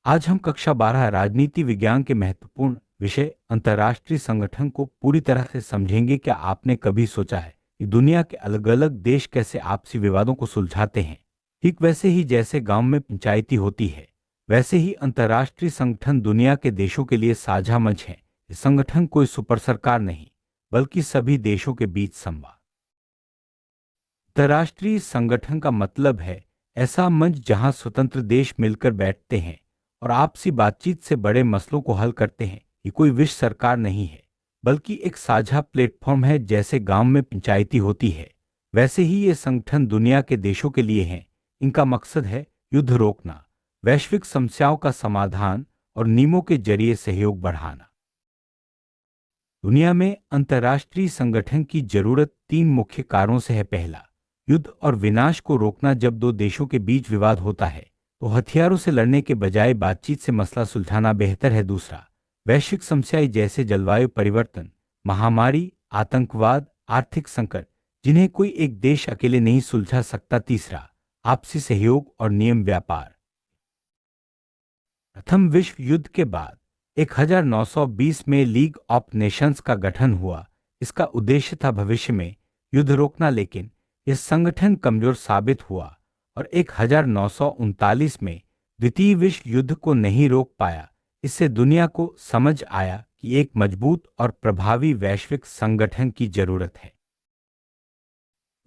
आज हम कक्षा 12 राजनीति विज्ञान के महत्वपूर्ण विषय अंतर्राष्ट्रीय संगठन को पूरी तरह से समझेंगे। क्या आपने कभी सोचा है कि दुनिया के अलग अलग देश कैसे आपसी विवादों को सुलझाते हैं? ठीक वैसे ही जैसे गांव में पंचायती होती है, वैसे ही अंतर्राष्ट्रीय संगठन दुनिया के देशों के लिए साझा मंच है। ये संगठन कोई सुपर सरकार नहीं, बल्कि सभी देशों के बीच संवाद। अंतर्राष्ट्रीय संगठन का मतलब है ऐसा मंच जहां स्वतंत्र देश मिलकर बैठते हैं और आपसी बातचीत से बड़े मसलों को हल करते हैं। ये कोई विश्व सरकार नहीं है, बल्कि एक साझा प्लेटफॉर्म है। जैसे गांव में पंचायती होती है, वैसे ही ये संगठन दुनिया के देशों के लिए हैं। इनका मकसद है युद्ध रोकना, वैश्विक समस्याओं का समाधान और नियमों के जरिए सहयोग बढ़ाना। दुनिया में अंतर्राष्ट्रीय संगठन की जरूरत तीन मुख्य कारणों से है। पहला, युद्ध और विनाश को रोकना। जब दो देशों के बीच विवाद होता है तो हथियारों से लड़ने के बजाय बातचीत से मसला सुलझाना बेहतर है। दूसरा, वैश्विक समस्याएं जैसे जलवायु परिवर्तन, महामारी, आतंकवाद, आर्थिक संकट, जिन्हें कोई एक देश अकेले नहीं सुलझा सकता। तीसरा, आपसी सहयोग और नियम व्यापार। प्रथम विश्व युद्ध के बाद 1920 में लीग ऑफ नेशंस का गठन हुआ। इसका उद्देश्य था भविष्य में युद्ध रोकना, लेकिन यह संगठन कमजोर साबित हुआ और 1939 में द्वितीय विश्व युद्ध को नहीं रोक पाया। इससे दुनिया को समझ आया कि एक मजबूत और प्रभावी वैश्विक संगठन की जरूरत है।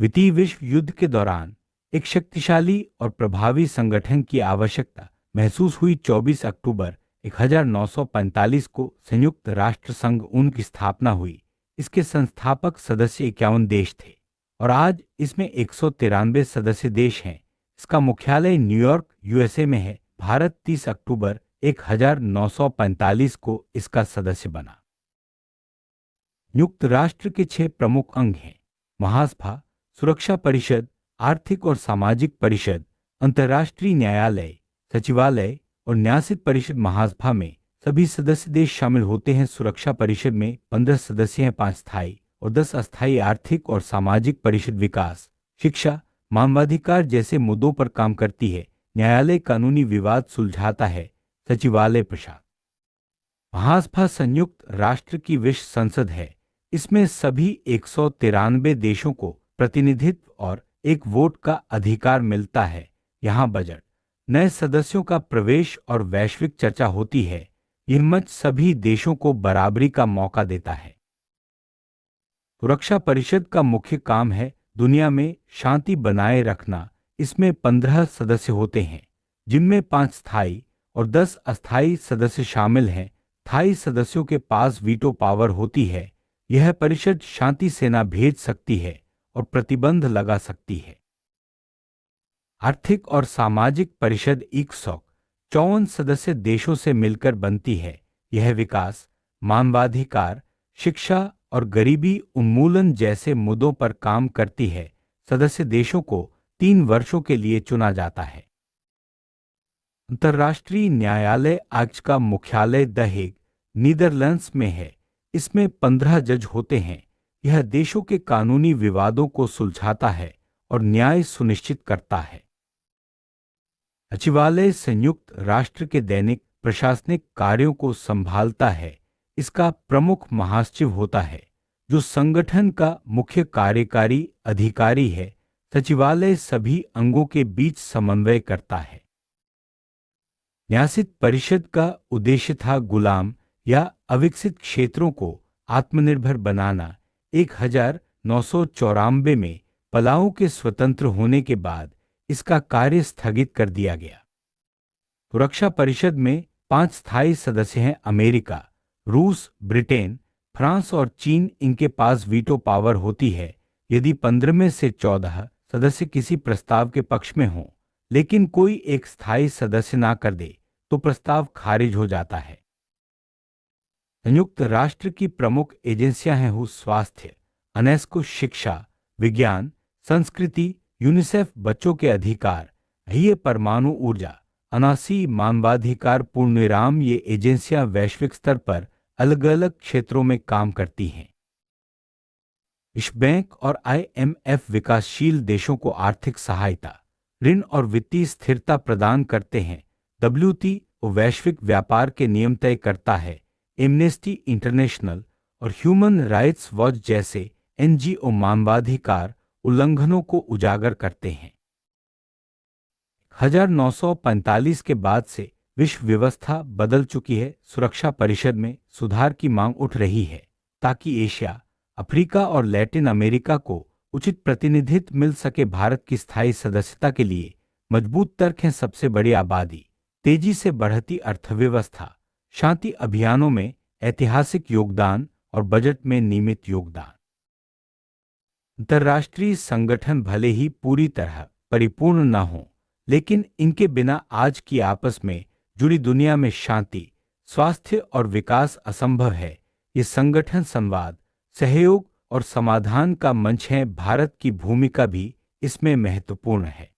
द्वितीय विश्व युद्ध के दौरान एक शक्तिशाली और प्रभावी संगठन की आवश्यकता महसूस हुई। 24 अक्टूबर 1945 को संयुक्त राष्ट्र संघ ऊन की स्थापना हुई। इसके संस्थापक सदस्य 51 देश थे और आज इसमें 193 सदस्य देश हैं। इसका मुख्यालय न्यूयॉर्क, यूएसए में है। भारत 30 अक्टूबर 1945 को इसका सदस्य बना। संयुक्त राष्ट्र के 6 प्रमुख अंग हैं: महासभा, सुरक्षा परिषद, आर्थिक और सामाजिक परिषद, अंतर्राष्ट्रीय न्यायालय, सचिवालय और न्यासित परिषद। महासभा में सभी सदस्य देश शामिल होते हैं। सुरक्षा परिषद में 15 सदस्य हैं, 5 स्थायी और 10 अस्थायी। आर्थिक और सामाजिक परिषद विकास, शिक्षा, मानवाधिकार जैसे मुद्दों पर काम करती है। न्यायालय कानूनी विवाद सुलझाता है। सचिवालय प्रशासन। महासभा संयुक्त राष्ट्र की विश्व संसद है। इसमें सभी 193 देशों को प्रतिनिधित्व और एक वोट का अधिकार मिलता है। यहाँ बजट, नए सदस्यों का प्रवेश और वैश्विक चर्चा होती है। यह मंच सभी देशों को बराबरी का मौका देता है। सुरक्षा परिषद का मुख्य काम है दुनिया में शांति बनाए रखना। इसमें 15 सदस्य होते हैं, जिनमें 5 स्थायी और 10 अस्थायी सदस्य शामिल हैं। स्थायी सदस्यों के पास वीटो पावर होती है। यह परिषद शांति सेना भेज सकती है और प्रतिबंध लगा सकती है। आर्थिक और सामाजिक परिषद 154 सदस्य देशों से मिलकर बनती है। यह विकास, मानवाधिकार, शिक्षा और गरीबी उन्मूलन जैसे मुद्दों पर काम करती है। सदस्य देशों को 3 वर्षों के लिए चुना जाता है। अंतर्राष्ट्रीय न्यायालय आज का मुख्यालय द हेग, नीदरलैंड्स में है। इसमें 15 जज होते हैं। यह देशों के कानूनी विवादों को सुलझाता है और न्याय सुनिश्चित करता है। सचिवालय संयुक्त राष्ट्र के दैनिक प्रशासनिक कार्यों को संभालता है। इसका प्रमुख महासचिव होता है, जो संगठन का मुख्य कार्यकारी अधिकारी है। सचिवालय सभी अंगों के बीच समन्वय करता है। न्यासित परिषद का उद्देश्य था गुलाम या अविकसित क्षेत्रों को आत्मनिर्भर बनाना। 1994 में पलाऊ के स्वतंत्र होने के बाद इसका कार्य स्थगित कर दिया गया। सुरक्षा परिषद में 5 स्थायी सदस्य हैं: अमेरिका, रूस, ब्रिटेन, फ्रांस और चीन। इनके पास वीटो पावर होती है यदि 15 में से 14 सदस्य किसी प्रस्ताव के पक्ष में हों, लेकिन कोई एक स्थायी सदस्य ना कर दे तो प्रस्ताव खारिज हो जाता है। संयुक्त राष्ट्र की प्रमुख एजेंसियां हैं: स्वास्थ्य, यूनेस्को, शिक्षा, विज्ञान, संस्कृति, यूनिसेफ, बच्चों के अधिकार, ये परमाणु ऊर्जा, अनासी, मानवाधिकार, पूर्णविराम। ये एजेंसियां वैश्विक स्तर पर अलग अलग क्षेत्रों में काम करती हैं। विश्व बैंक और IMF विकासशील देशों को आर्थिक सहायता, ऋण और वित्तीय स्थिरता प्रदान करते हैं। WTO और वैश्विक व्यापार के नियम तय करता है। एमनेस्टी इंटरनेशनल और ह्यूमन राइट्स वॉच जैसे एनजीओ मानवाधिकार उल्लंघनों को उजागर करते हैं। 1945 के बाद से विश्व व्यवस्था बदल चुकी है। सुरक्षा परिषद में सुधार की मांग उठ रही है ताकि एशिया, अफ्रीका और लैटिन अमेरिका को उचित प्रतिनिधित्व मिल सके। भारत की स्थायी सदस्यता के लिए मजबूत तर्क हैं। सबसे बड़ी आबादी, तेजी से बढ़ती अर्थव्यवस्था, शांति अभियानों में ऐतिहासिक योगदान और बजट में नियमित योगदान। अंतर्राष्ट्रीय संगठन भले ही पूरी तरह परिपूर्ण न हों, लेकिन इनके बिना आज की आपस में जुड़ी दुनिया में शांति, स्वास्थ्य और विकास असंभव है। ये संगठन संवाद, सहयोग और समाधान का मंच है। भारत की भूमिका भी इसमें महत्वपूर्ण है।